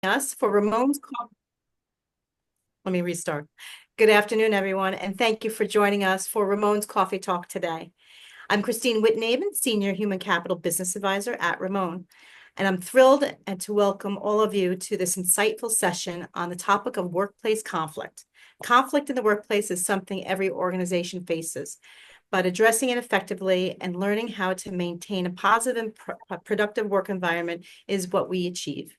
Us for Ramon's Let me restart. Good afternoon, everyone, and thank you for joining us for Ramon's Coffee Talk today. I'm Christine Whitnaven, Senior Human Capital Business Advisor at Ramon, and I'm thrilled to welcome all of you to this insightful session on the topic of workplace conflict. Conflict in the workplace is something every organization faces, but addressing it effectively and learning how to maintain a positive and productive work environment is what we achieve.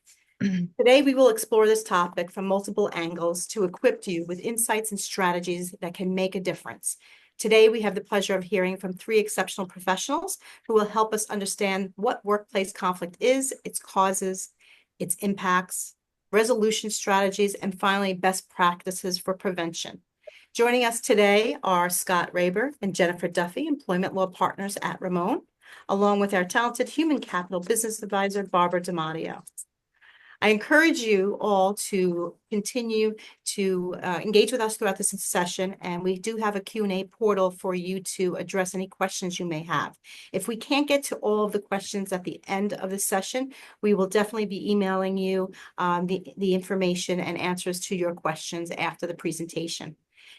Today, we will explore this topic from multiple angles to equip you with insights and strategies that can make a difference. Today, we have the pleasure of hearing from three exceptional professionals who will help us understand what workplace conflict is, its causes, its impacts, resolution strategies, and finally, best practices for prevention. Joining us today are Scott Raber and Jennifer Duffy, employment law partners at Ramon, along with our talented human capital business advisor, Barbara D'Amadio. I encourage you all to continue to engage with us throughout this session, and we do have a Q&A portal for you to address any questions you may have. If we can't get to all of the questions at the end of the session, we will definitely be emailing you the information and answers to your questions after the presentation.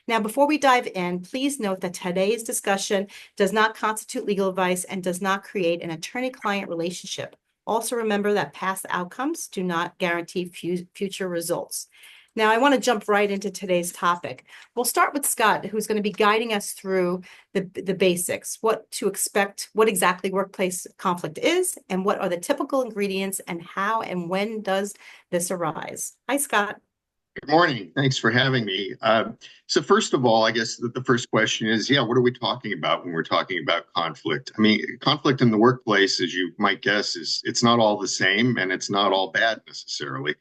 Now, before we dive in, please note that today's discussion does not constitute legal advice and does not create an attorney-client relationship. Also remember that past outcomes do not guarantee future results. Now, I want to jump right into today's topic. We'll start with Scott, who's going to be guiding us through the basics, what to expect, what exactly workplace conflict is, and what are the typical ingredients, and how and when does this arise. Hi, Scott. Good morning. Thanks for having me. So first of all, I guess the first question is, what are we talking about when we're talking about conflict? I mean, conflict in the workplace, as you might guess, it's not all the same and it's not all bad necessarily.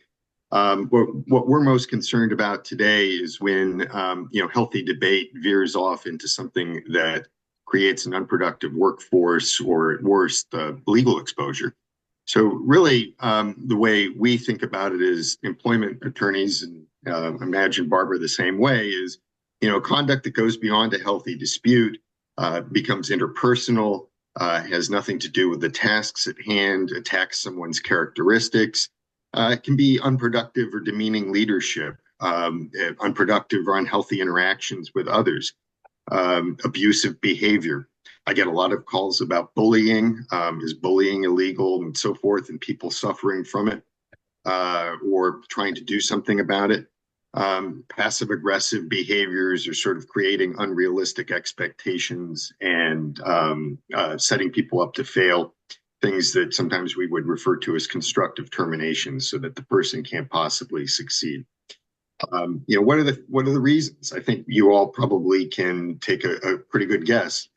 What we're most concerned about today is when, healthy debate veers off into something that creates an unproductive workforce or worse, the legal exposure. So really, the way we think about it as employment attorneys, and imagine Barbara the same way, is, conduct that goes beyond a healthy dispute, becomes interpersonal, has nothing to do with the tasks at hand, attacks someone's characteristics, can be unproductive or demeaning leadership, unproductive or unhealthy interactions with others, abusive behavior. I get a lot of calls about bullying. Is bullying illegal and so forth, and people suffering from it or trying to do something about it. Passive aggressive behaviors are sort of creating unrealistic expectations and setting people up to fail. Things that sometimes we would refer to as constructive termination, so that the person can't possibly succeed. What are the reasons? I think you all probably can take a pretty good guess.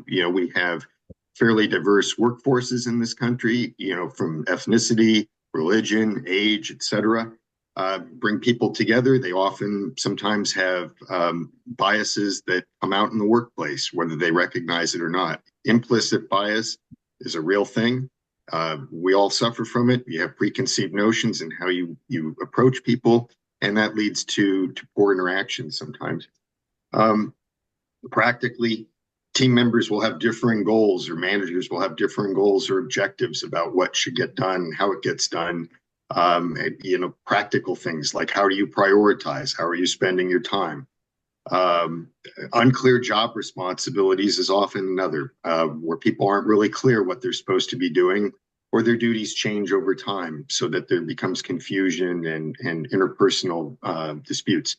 We have fairly diverse workforces in this country, from ethnicity, religion, age, etc. Bring people together. They sometimes have biases that come out in the workplace, whether they recognize it or not. Implicit bias is a real thing. We all suffer from it. You have preconceived notions in how you approach people, and that leads to poor interactions sometimes. Practically, team members will have differing goals, or managers will have differing goals or objectives about what should get done, how it gets done. Practical things like, how do you prioritize? How are you spending your time? Unclear job responsibilities is often another, where people aren't really clear what they're supposed to be doing, or their duties change over time, so that there becomes confusion and interpersonal disputes.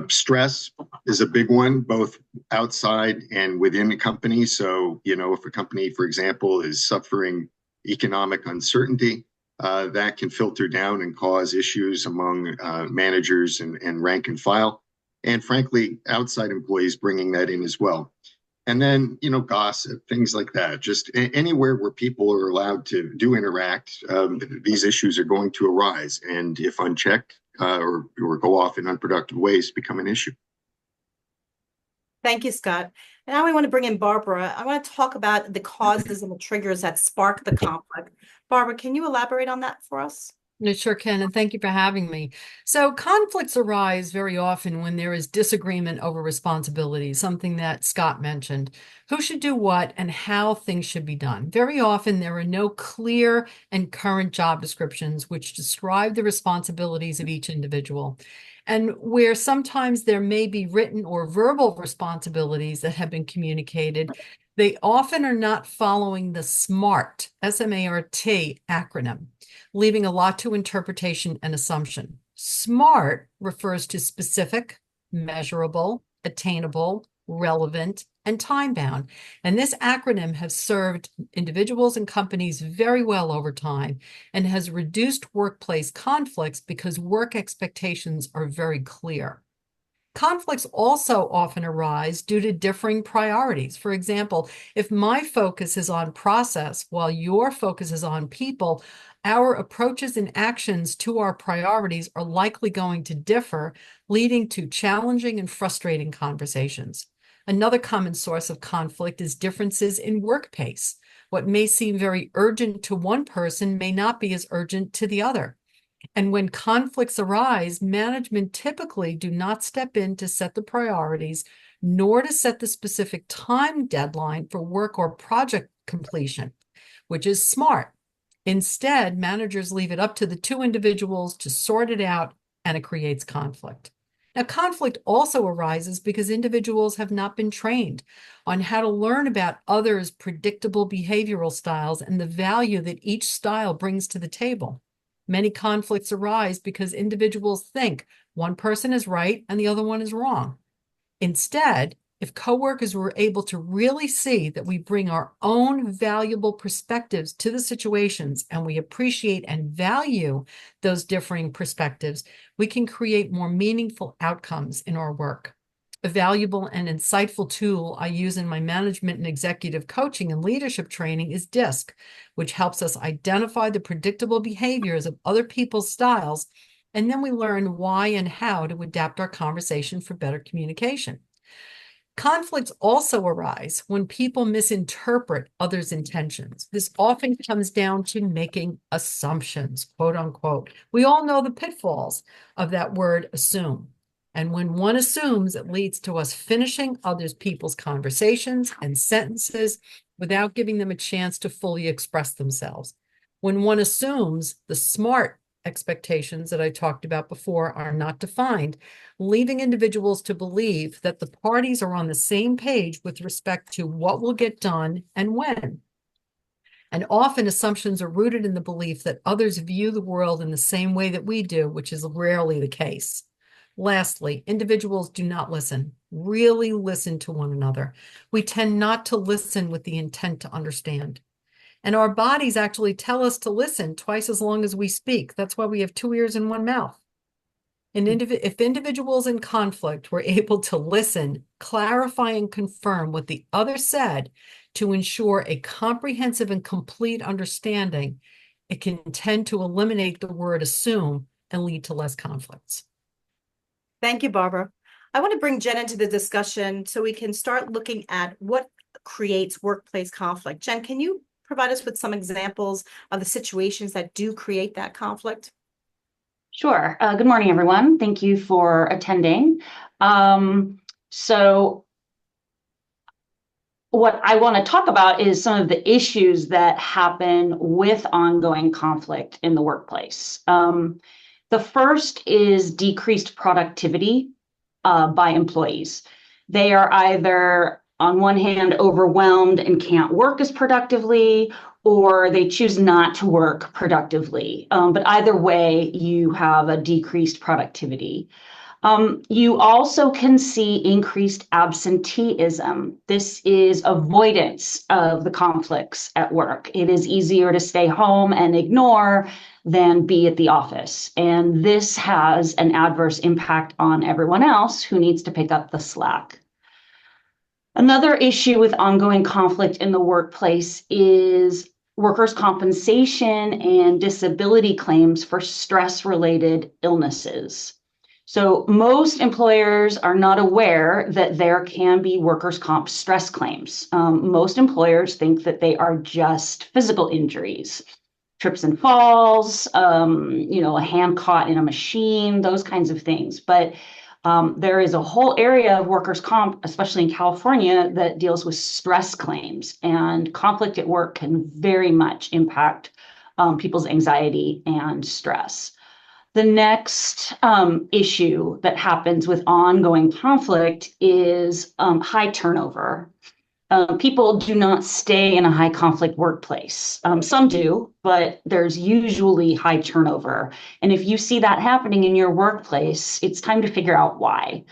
Stress is a big one, both outside and within a company. So, if a company, for example, is suffering economic uncertainty, that can filter down and cause issues among managers and rank and file. And frankly, outside employees bringing that in as well. And then, gossip, things like that. Just anywhere where people are allowed to interact, these issues are going to arise. And if unchecked or go off in unproductive ways, become an issue. Thank you, Scott. And now we want to bring in Barbara. I want to talk about the causes and the triggers that spark the conflict. Barbara, can you elaborate on that for us? It sure can, and thank you for having me. So, conflicts arise very often when there is disagreement over responsibility, something that Scott mentioned. Who should do what and how things should be done? Very often, there are no clear and current job descriptions which describe the responsibilities of each individual. And where sometimes there may be written or verbal responsibilities that have been communicated, they often are not following the SMART, SMART acronym, leaving a lot to interpretation and assumption. SMART refers to specific, measurable, attainable, relevant, and time bound. And this acronym has served individuals and companies very well over time and has reduced workplace conflicts because work expectations are very clear. Conflicts also often arise due to differing priorities. For example, if my focus is on process while your focus is on people, our approaches and actions to our priorities are likely going to differ, leading to challenging and frustrating conversations. Another common source of conflict is differences in work pace. What may seem very urgent to one person may not be as urgent to the other. And when conflicts arise, management typically do not step in to set the priorities, nor to set the specific time deadline for work or project completion, which is smart. Instead, managers leave it up to the two individuals to sort it out, and it creates conflict. Now, conflict also arises because individuals have not been trained on how to learn about others' predictable behavioral styles and the value that each style brings to the table. Many conflicts arise because individuals think one person is right and the other one is wrong. Instead, if coworkers were able to really see that we bring our own valuable perspectives to the situations and we appreciate and value those differing perspectives, we can create more meaningful outcomes in our work. A valuable and insightful tool I use in my management and executive coaching and leadership training is DISC, which helps us identify the predictable behaviors of other people's styles, and then we learn why and how to adapt our conversation for better communication. Conflicts also arise when people misinterpret others' intentions. This often comes down to making assumptions, quote unquote. We all know the pitfalls of that word assume. And when one assumes, it leads to us finishing others people's conversations and sentences without giving them a chance to fully express themselves. When one assumes, the SMART expectations that I talked about before are not defined, leaving individuals to believe that the parties are on the same page with respect to what will get done and when. And often assumptions are rooted in the belief that others view the world in the same way that we do, which is rarely the case. Lastly, individuals do not listen, really listen to one another. We tend not to listen with the intent to understand. And our bodies actually tell us to listen twice as long as we speak. That's why we have two ears and one mouth. And if individuals in conflict were able to listen, clarify, and confirm what the other said to ensure a comprehensive and complete understanding, it can tend to eliminate the word assume and lead to less conflicts. Thank you, Barbara. I want to bring Jen into the discussion so we can start looking at what creates workplace conflict. Jen, can you provide us with some examples of the situations that do create that conflict? Sure. Good morning, everyone. Thank you for attending. So what I want to talk about is some of the issues that happen with ongoing conflict in the workplace. The first is decreased productivity by employees. They are either, on one hand, overwhelmed and can't work as productively, or they choose not to work productively. But either way, you have a decreased productivity. You also can see increased absenteeism. This is avoidance of the conflicts at work. It is easier to stay home and ignore than be at the office. And this has an adverse impact on everyone else who needs to pick up the slack. Another issue with ongoing conflict in the workplace is workers' compensation and disability claims for stress-related illnesses. So most employers are not aware that there can be workers' comp stress claims. Most employers think that they are just physical injuries. trips and falls, a hand caught in a machine, those kinds of things. But there is a whole area of workers' comp, especially in California, that deals with stress claims, and conflict at work can very much impact people's anxiety and stress. The next issue that happens with ongoing conflict is high turnover. People do not stay in a high conflict workplace. Some do, but there's usually high turnover. And if you see that happening in your workplace, it's time to figure out why.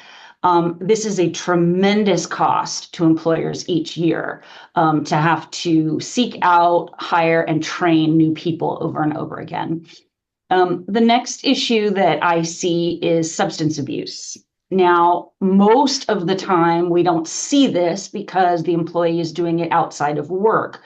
This is a tremendous cost to employers each year to have to seek out, hire, and train new people over and over again. The next issue that I see is substance abuse. Now, most of the time, we don't see this because the employee is doing it outside of work,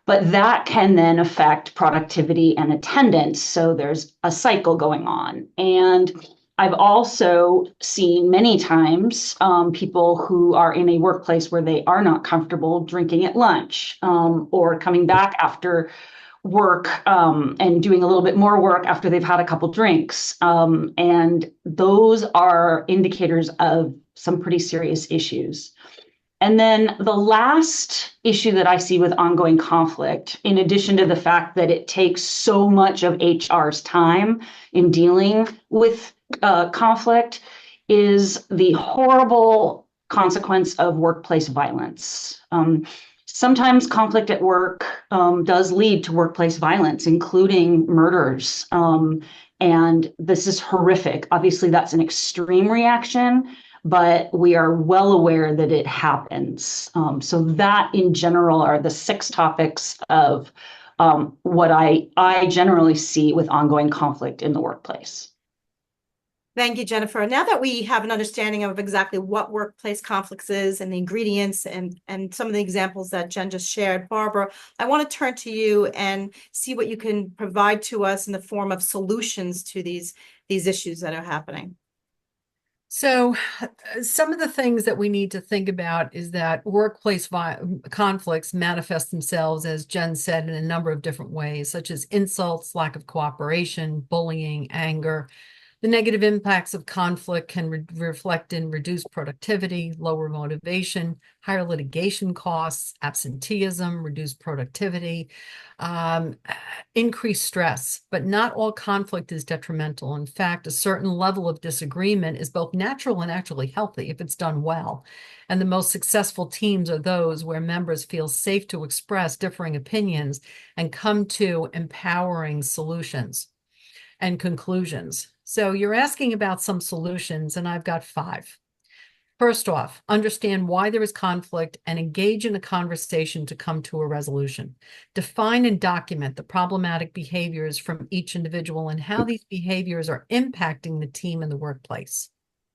but that can then affect productivity and attendance. So there's a cycle going on. And I've also seen many times people who are in a workplace where they are not comfortable drinking at lunch or coming back after work and doing a little bit more work after they've had a couple drinks. And those are indicators of some pretty serious issues. And then the last issue that I see with ongoing conflict, in addition to the fact that it takes so much of HR's time in dealing with conflict, is the horrible consequence of workplace violence. Sometimes conflict at work does lead to workplace violence, including murders. And this is horrific. Obviously, that's an extreme reaction, but we are well aware that it happens. So that in general are the 6 topics of what I generally see with ongoing conflict in the workplace. Thank you, Jennifer. Now that we have an understanding of exactly what workplace conflicts is and the ingredients and some of the examples that Jen just shared, Barbara, I want to turn to you and see what you can provide to us in the form of solutions to these issues that are happening. So some of the things that we need to think about is that workplace conflicts manifest themselves, as Jen said, in a number of different ways, such as insults, lack of cooperation, bullying, anger. The negative impacts of conflict can reflect in reduced productivity, lower motivation, higher litigation costs, absenteeism, reduced productivity, increased stress. But not all conflict is detrimental. In fact, a certain level of disagreement is both natural and actually healthy if it's done well. And the most successful teams are those where members feel safe to express differing opinions and come to empowering solutions and conclusions. So you're asking about some solutions, and I've got 5. First off, understand why there is conflict and engage in a conversation to come to a resolution. Define and document the problematic behaviors from each individual and how these behaviors are impacting the team and the workplace.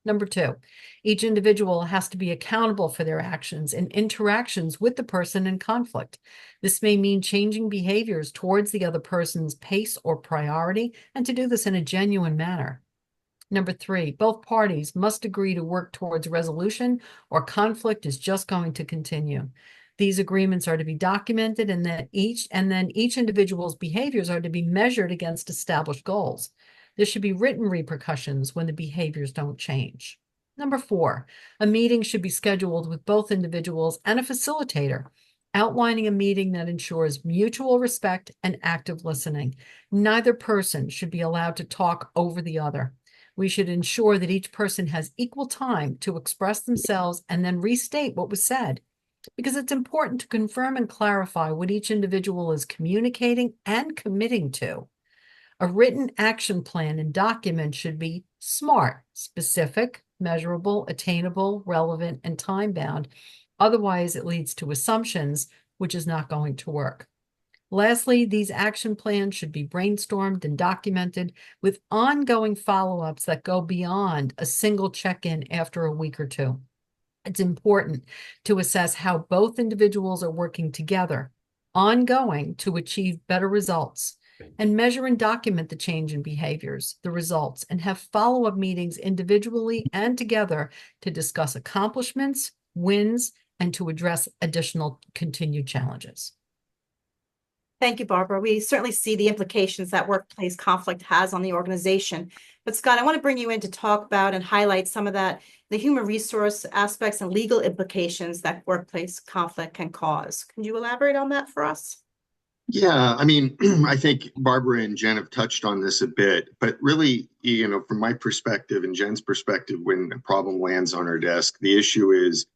Number 2, each individual has to be accountable for their actions and interactions with the person in conflict. This may mean changing behaviors towards the other person's pace or priority, and to do this in a genuine manner. Number 3, both parties must agree to work towards resolution or conflict is just going to continue. These agreements are to be documented and then each individual's behaviors are to be measured against established goals. There should be written repercussions when the behaviors don't change. Number 4, a meeting should be scheduled with both individuals and a facilitator, outlining a meeting that ensures mutual respect and active listening. Neither person should be allowed to talk over the other. We should ensure that each person has equal time to express themselves and then restate what was said, because it's important to confirm and clarify what each individual is communicating and committing to. A written action plan and document should be SMART, specific, measurable, attainable, relevant, and time-bound. Otherwise, it leads to assumptions, which is not going to work. Lastly, these action plans should be brainstormed and documented with ongoing follow-ups that go beyond a single check-in after a week or 2. It's important to assess how both individuals are working together, ongoing, to achieve better results, and measure and document the change in behaviors, the results, and have follow-up meetings individually and together to discuss accomplishments, wins, and to address additional continued challenges. Thank you, Barbara. We certainly see the implications that workplace conflict has on the organization. But Scott, I want to bring you in to talk about and highlight some of that, the human resource aspects and legal implications that workplace conflict can cause. Can you elaborate on that for us? Yeah, I mean, I think Barbara and Jen have touched on this a bit, but really, from my perspective and Jen's perspective, when a problem lands on our desk, the issue is,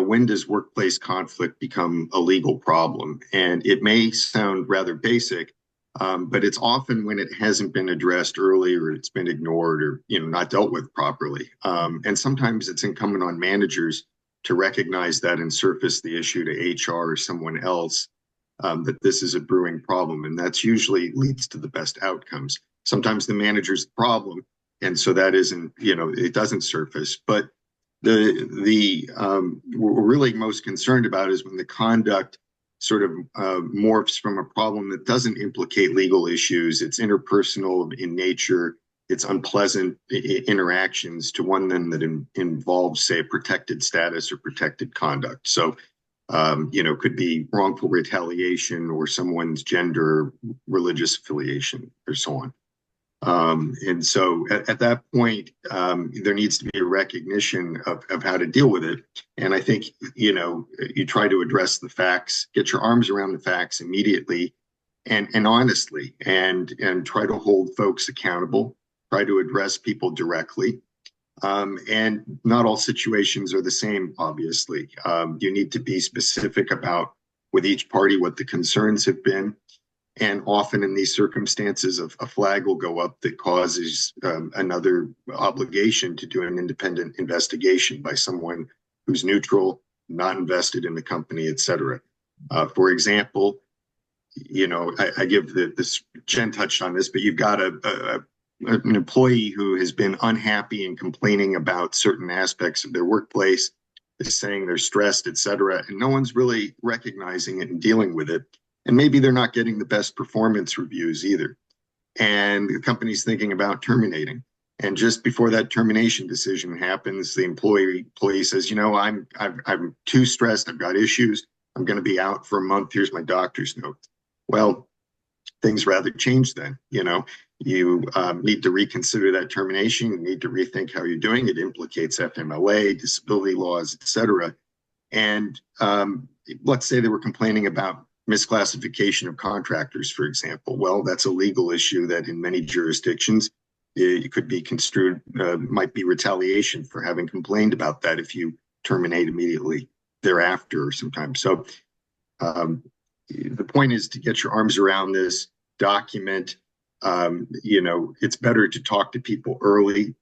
when does workplace conflict become a legal problem? And it may sound rather basic, but it's often when it hasn't been addressed early or it's been ignored or, not dealt with properly. And sometimes it's incumbent on managers to recognize that and surface the issue to HR or someone else. That this is a brewing problem, and that's usually leads to the best outcomes. Sometimes the manager's the problem, and so that isn't, it doesn't surface. But what we're really most concerned about is when the conduct sort of morphs from a problem that doesn't implicate legal issues. It's interpersonal in nature. It's unpleasant interactions to one then that involves, say, a protected status or protected conduct. So could be wrongful retaliation or someone's gender, religious affiliation, or so on. And so at that point, there needs to be a recognition of how to deal with it. And I think, you try to address the facts, get your arms around the facts immediately and honestly, and try to hold folks accountable, try to address people directly. And not all situations are the same, obviously. You need to be specific about with each party what the concerns have been. And often in these circumstances, a flag will go up that causes another obligation to do an independent investigation by someone who's neutral, not invested in the company, et cetera. For example, I give this, Jen touched on this, but you've got an employee who has been unhappy and complaining about certain aspects of their workplace, is saying they're stressed, et cetera, and no one's really recognizing it and dealing with it. And maybe they're not getting the best performance reviews either. And the company's thinking about terminating. And just before that termination decision happens, the employee says, I'm too stressed. I've got issues. I'm going to be out for a month. Here's my doctor's note. Well, things rather change then. You need to reconsider that termination. You need to rethink how you're doing it. Implicates FMLA, disability laws, et cetera. And let's say they were complaining about misclassification of contractors, for example. Well, that's a legal issue that in many jurisdictions, it could be construed, might be retaliation for having complained about that if you terminate immediately thereafter or sometimes. So the point is to get your arms around this, document. It's better to talk to people early.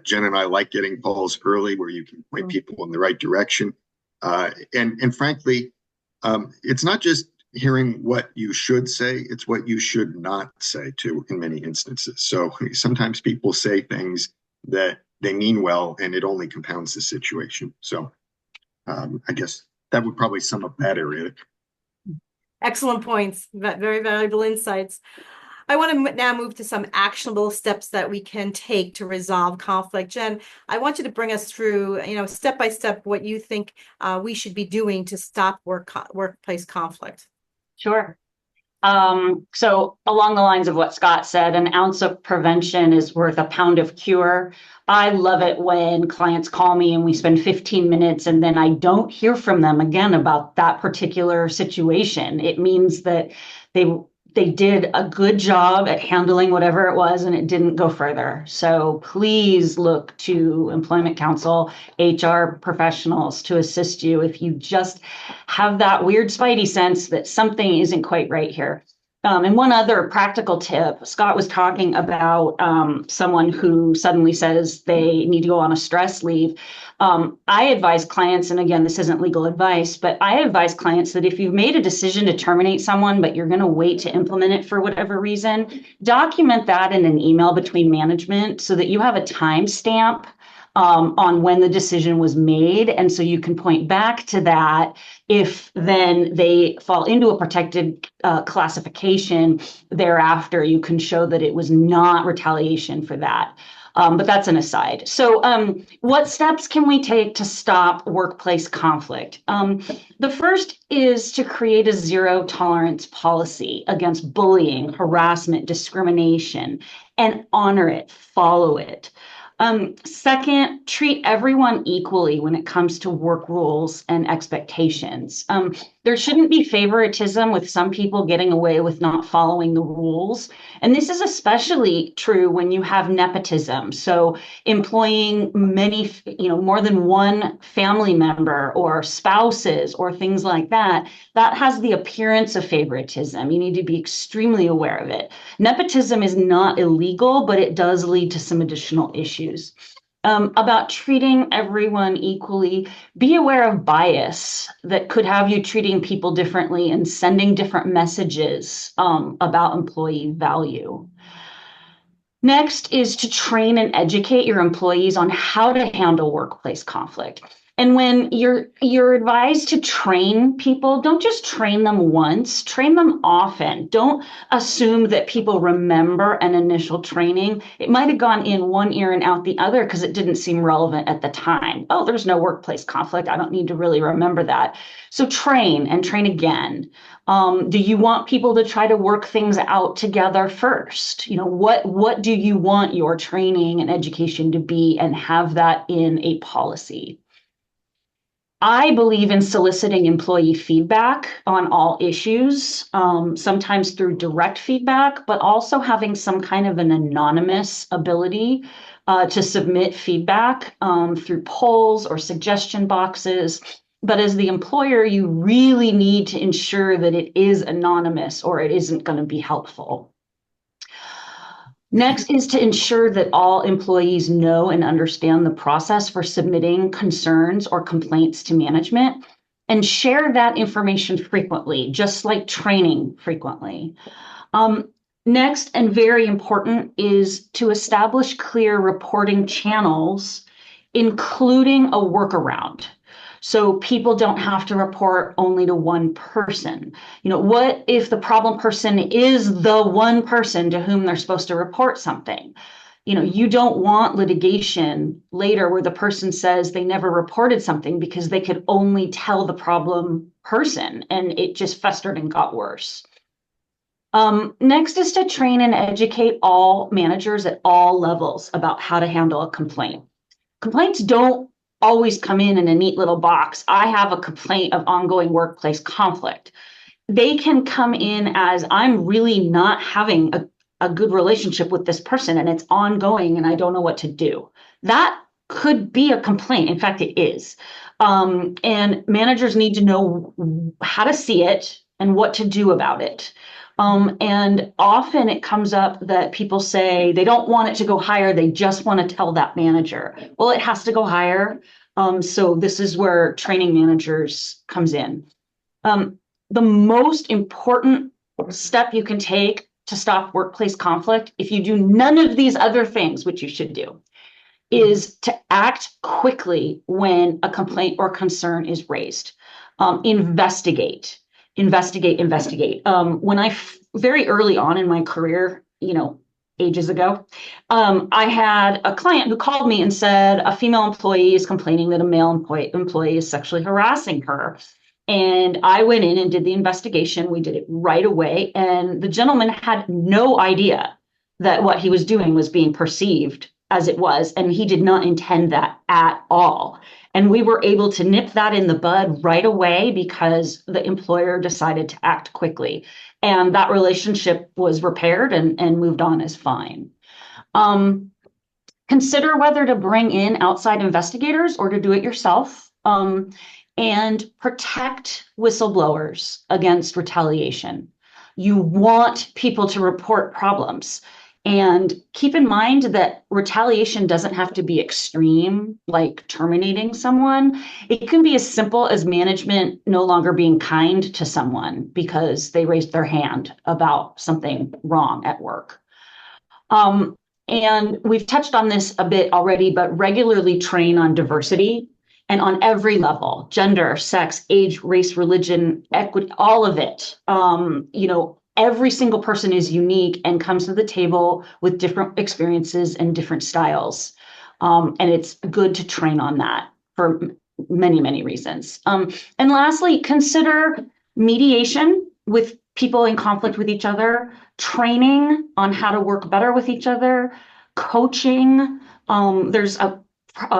Jen and I like getting calls early where you can point people in the right direction. And frankly, it's not just hearing what you should say, it's what you should not say too in many instances. So sometimes people say things that they mean well and it only compounds the situation. So I guess that would probably sum up that area. Excellent points, very valuable insights. I want to now move to some actionable steps that we can take to resolve conflict. Jen, I want you to bring us through, step by step, what you think we should be doing to stop workplace conflict. Sure. So along the lines of what Scott said, an ounce of prevention is worth a pound of cure. I love it when clients call me and we spend 15 minutes and then I don't hear from them again about that particular situation. It means that they did a good job at handling whatever it was and it didn't go further. So please look to employment counsel, HR professionals to assist you if you just have that weird spidey sense that something isn't quite right here. And one other practical tip, Scott was talking about someone who suddenly says they need to go on a stress leave. I advise clients, and again, this isn't legal advice, but I advise clients that if you've made a decision to terminate someone, but you're going to wait to implement it for whatever reason, document that in an email between management so that you have a timestamp on when the decision was made. And so you can point back to that. If then they fall into a protected classification thereafter, you can show that it was not retaliation for that. But that's an aside. So what steps can we take to stop workplace conflict? The first is to create a zero tolerance policy against bullying, harassment, discrimination, and honor it, follow it. Second, treat everyone equally when it comes to work rules and expectations. There shouldn't be favoritism with some people getting away with not following the rules. And this is especially true when you have nepotism. So employing many, more than one family member or spouses or things like that, that has the appearance of favoritism. You need to be extremely aware of it. Nepotism is not illegal, but it does lead to some additional issues. About treating everyone equally, be aware of bias that could have you treating people differently and sending different messages about employee value. Next is to train and educate your employees on how to handle workplace conflict. And when you're advised to train people, don't just train them once, train them often. Don't assume that people remember an initial training. It might have gone in one ear and out the other because it didn't seem relevant at the time. Oh, there's no workplace conflict. I don't need to really remember that. So train and train again. Do you want people to try to work things out together first? What do you want your training and education to be, and have that in a policy? I believe in soliciting employee feedback on all issues, sometimes through direct feedback, but also having some kind of an anonymous ability to submit feedback through polls or suggestion boxes. But as the employer, you really need to ensure that it is anonymous or it isn't going to be helpful. Next is to ensure that all employees know and understand the process for submitting concerns or complaints to management, and share that information frequently, just like training frequently. Next, and very important, is to establish clear reporting channels, including a workaround. So people don't have to report only to one person. What if the problem person is the one person to whom they're supposed to report something? You don't want litigation later where the person says they never reported something because they could only tell the problem person and it just festered and got worse. Next is to train and educate all managers at all levels about how to handle a complaint. Complaints don't always come in a neat little box. I have a complaint of ongoing workplace conflict. They can come in as, I'm really not having a good relationship with this person and it's ongoing and I don't know what to do. That could be a complaint. In fact, it is. And managers need to know how to see it and what to do about it. And often it comes up that people say they don't want it to go higher. They just want to tell that manager. Well, it has to go higher. So this is where training managers comes in. The most important step you can take to stop workplace conflict, if you do none of these other things, which you should do, is to act quickly when a complaint or concern is raised. Investigate. When very early on in my career, ages ago, I had a client who called me and said a female employee is complaining that a male employee is sexually harassing her. And I went in and did the investigation. We did it right away. And the gentleman had no idea that what he was doing was being perceived as it was. And he did not intend that at all. And we were able to nip that in the bud right away because the employer decided to act quickly. And that relationship was repaired and moved on as fine. Consider whether to bring in outside investigators or to do it yourself. And protect whistleblowers against retaliation. You want people to report problems. And keep in mind that retaliation doesn't have to be extreme, like terminating someone. It can be as simple as management no longer being kind to someone because they raised their hand about something wrong at work. And we've touched on this a bit already, but regularly train on diversity and on every level: gender, sex, age, race, religion, equity, all of it. every single person is unique and comes to the table with different experiences and different styles. And it's good to train on that for many, many reasons. And lastly, consider mediation with people in conflict with each other, training on how to work better with each other, coaching. There's a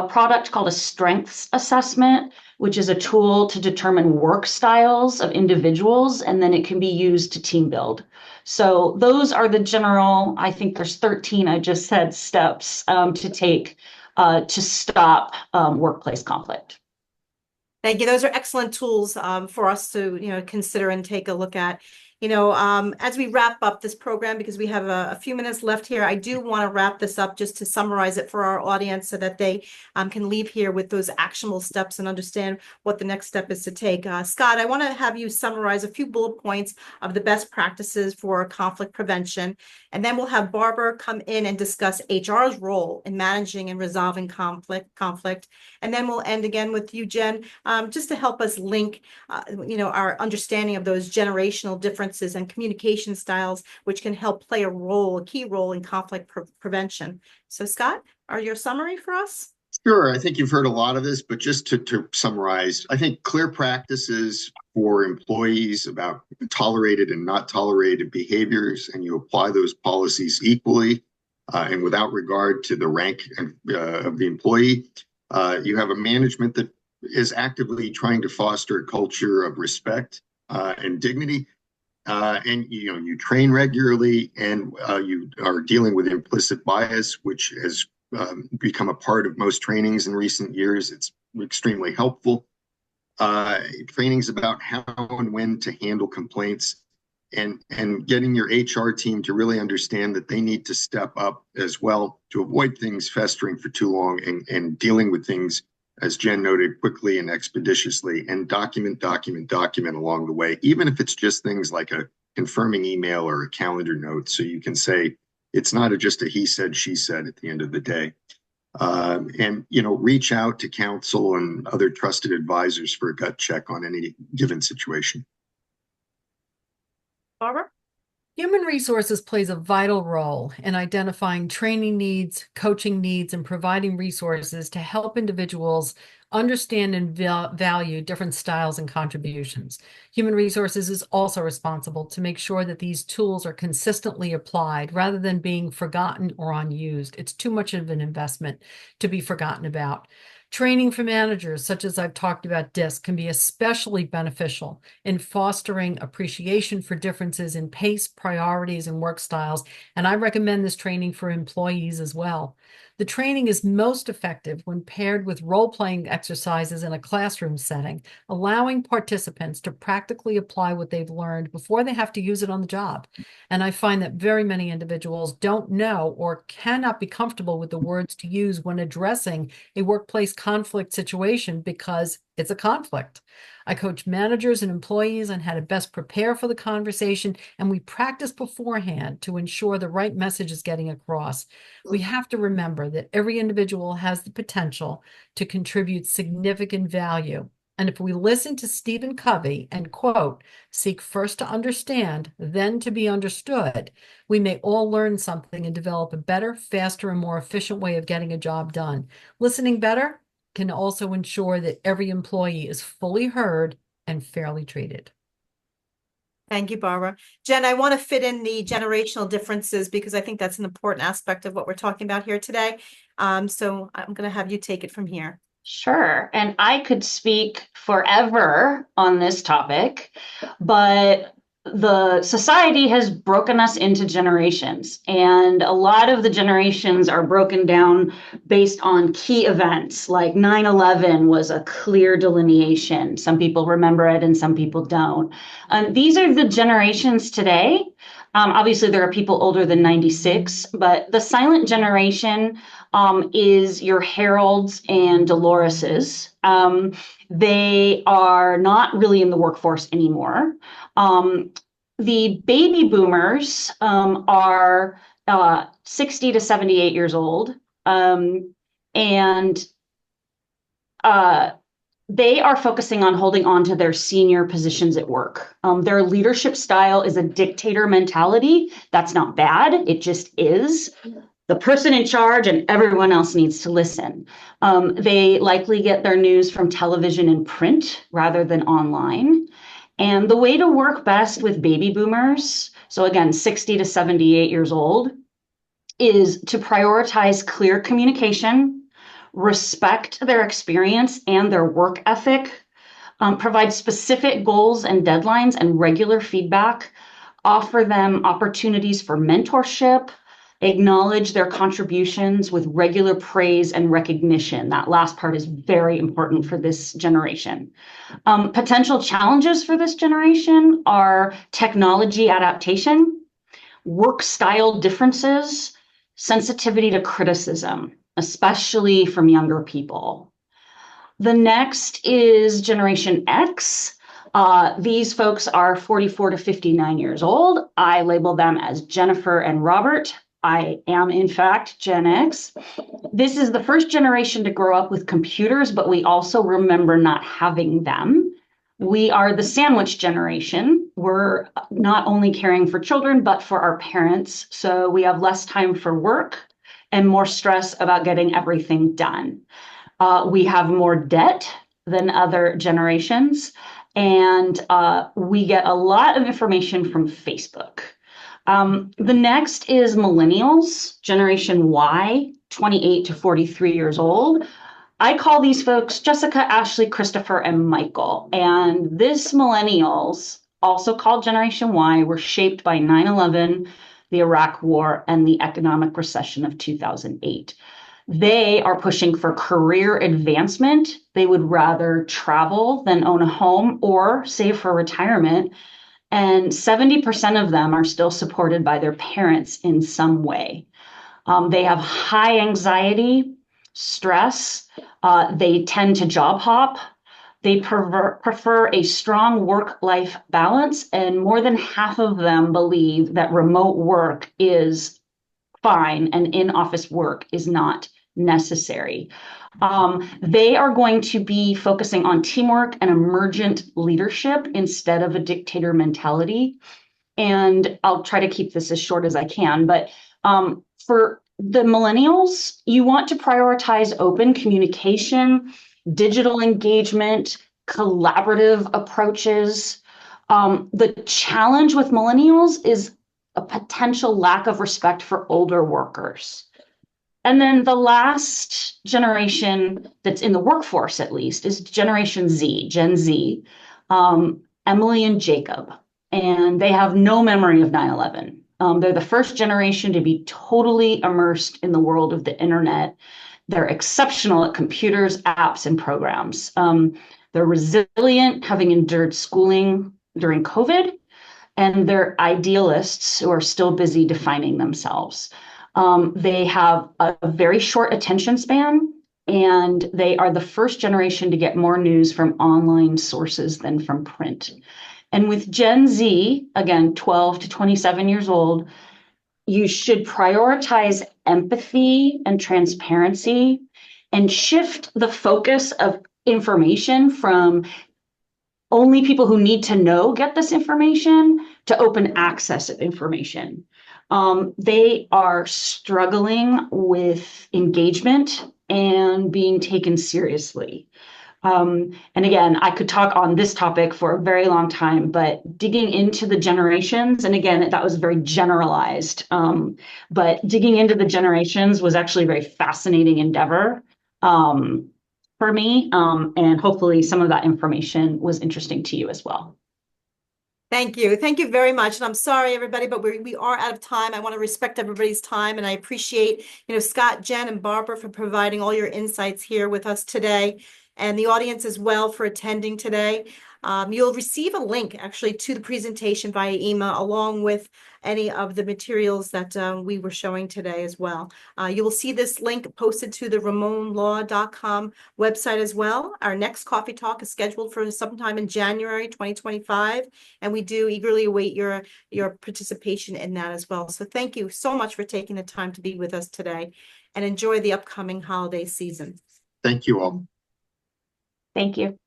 product called a strengths assessment, which is a tool to determine work styles of individuals, and then it can be used to team build. So those are the general, I think there's 13, I just said, steps to take to stop workplace conflict. Thank you. Those are excellent tools for us to, consider and take a look at. As we wrap up this program, because we have a few minutes left here, I do want to wrap this up just to summarize it for our audience so that they can leave here with those actionable steps and understand what the next step is to take. Scott, I want to have you summarize a few bullet points of the best practices for conflict prevention, and then we'll have Barbara come in and discuss HR's role in managing and resolving conflict, and then we'll end again with you, Jen, just to help us link, our understanding of those generational differences and communication styles, which can help play a key role in conflict prevention. So, Scott, are your summary for us? Sure. I think you've heard a lot of this, but just to summarize, I think clear practices for employees about tolerated and not tolerated behaviors, and you apply those policies equally and without regard to the rank of the employee. You have a management that is actively trying to foster a culture of respect and dignity. And you train regularly, and you are dealing with implicit bias, which has become a part of most trainings in recent years. It's extremely helpful. Trainings about how and when to handle complaints, and getting your HR team to really understand that they need to step up as well to avoid things festering for too long, and dealing with things, as Jen noted, quickly and expeditiously, and document along the way, even if it's just things like a confirming email or a calendar note, so you can say it's not just a he said, she said at the end of the day. And reach out to counsel and other trusted advisors for a gut check on any given situation. Barbara? Human resources plays a vital role in identifying training needs, coaching needs, and providing resources to help individuals understand and value different styles and contributions. Human resources is also responsible to make sure that these tools are consistently applied rather than being forgotten or unused. It's too much of an investment to be forgotten about. Training for managers, such as I've talked about DISC, can be especially beneficial in fostering appreciation for differences in pace, priorities, and work styles, and I recommend this training for employees as well. The training is most effective when paired with role-playing exercises in a classroom setting, allowing participants to practically apply what they've learned before they have to use it on the job. And I find that very many individuals don't know or cannot be comfortable with the words to use when addressing a workplace conflict situation because it's a conflict. I coach managers and employees on how to best prepare for the conversation, and we practice beforehand to ensure the right message is getting across. We have to remember that every individual has the potential to contribute significant value. And if we listen to Stephen Covey and quote, "Seek first to understand, then to be understood," we may all learn something and develop a better, faster, and more efficient way of getting a job done. Listening better can also ensure that every employee is fully heard and fairly treated. Thank you, Barbara. Jen, I want to fit in the generational differences because I think that's an important aspect of what we're talking about here today. So I'm going to have you take it from here. Sure. And I could speak forever on this topic, but the society has broken us into generations, and a lot of the generations are broken down based on key events. Like 9/11 was a clear delineation. Some people remember it and some people don't. These are the generations today. Obviously, there are people older than 96, but the silent generation is your Harolds and Doloreses. They are not really in the workforce anymore. The baby boomers are 60 to 78 years old. And they are focusing on holding on to their senior positions at work. Their leadership style is a dictator mentality. That's not bad. It just is. The person in charge and everyone else needs to listen. They likely get their news from television and print rather than online. And the way to work best with baby boomers, so again, 60 to 78 years old, is to prioritize clear communication, respect their experience and their work ethic, provide specific goals and deadlines and regular feedback, offer them opportunities for mentorship, acknowledge their contributions with regular praise and recognition. That last part is very important for this generation. Potential challenges for this generation are technology adaptation, work style differences, sensitivity to criticism, especially from younger people. The next is Generation X. These folks are 44 to 59 years old. I label them as Jennifer and Robert. I am, in fact, Gen X. This is the first generation to grow up with computers, but we also remember not having them. We are the sandwich generation. We're not only caring for children, but for our parents. So we have less time for work and more stress about getting everything done. We have more debt than other generations, and we get a lot of information from Facebook. The next is millennials, Generation Y, 28 to 43 years old. I call these folks Jessica, Ashley, Christopher, and Michael. And this millennials, also called Generation Y, were shaped by 9/11, the Iraq War, and the economic recession of 2008. They are pushing for career advancement. They would rather travel than own a home or save for retirement. And 70% of them are still supported by their parents in some way. They have high anxiety, stress. They tend to job hop. They prefer a strong work-life balance, and more than half of them believe that remote work is fine and in-office work is not necessary. They are going to be focusing on teamwork and emergent leadership instead of a dictator mentality. And I'll try to keep this as short as I can, but for the millennials, you want to prioritize open communication, digital engagement, collaborative approaches. The challenge with millennials is a potential lack of respect for older workers. And then the last generation that's in the workforce, at least, is Generation Z, Gen Z, Emily and Jacob. And they have no memory of 9/11. They're the first generation to be totally immersed in the world of the internet. They're exceptional at computers, apps, and programs. They're resilient, having endured schooling during COVID, and they're idealists who are still busy defining themselves. They have a very short attention span, and they are the first generation to get more news from online sources than from print. And with Gen Z, again, 12 to 27 years old, you should prioritize empathy and transparency and shift the focus of information from only people who need to know get this information to open access of information. They are struggling with engagement and being taken seriously. And again, I could talk on this topic for a very long time, but digging into the generations, and again, that was very generalized, but digging into the generations was actually a very fascinating endeavor for me. And hopefully some of that information was interesting to you as well. Thank you. Thank you very much. And I'm sorry, everybody, but we are out of time. I want to respect everybody's time. And I appreciate, Scott, Jen, and Barbara for providing all your insights here with us today, and the audience as well for attending today. You'll receive a link actually to the presentation via email, along with any of the materials that we were showing today as well. You will see this link posted to the RamonLaw.com website as well. Our next coffee talk is scheduled for sometime in January 2025, and we do eagerly await your participation in that as well. So thank you so much for taking the time to be with us today, and enjoy the upcoming holiday season. Thank you all. Thank you.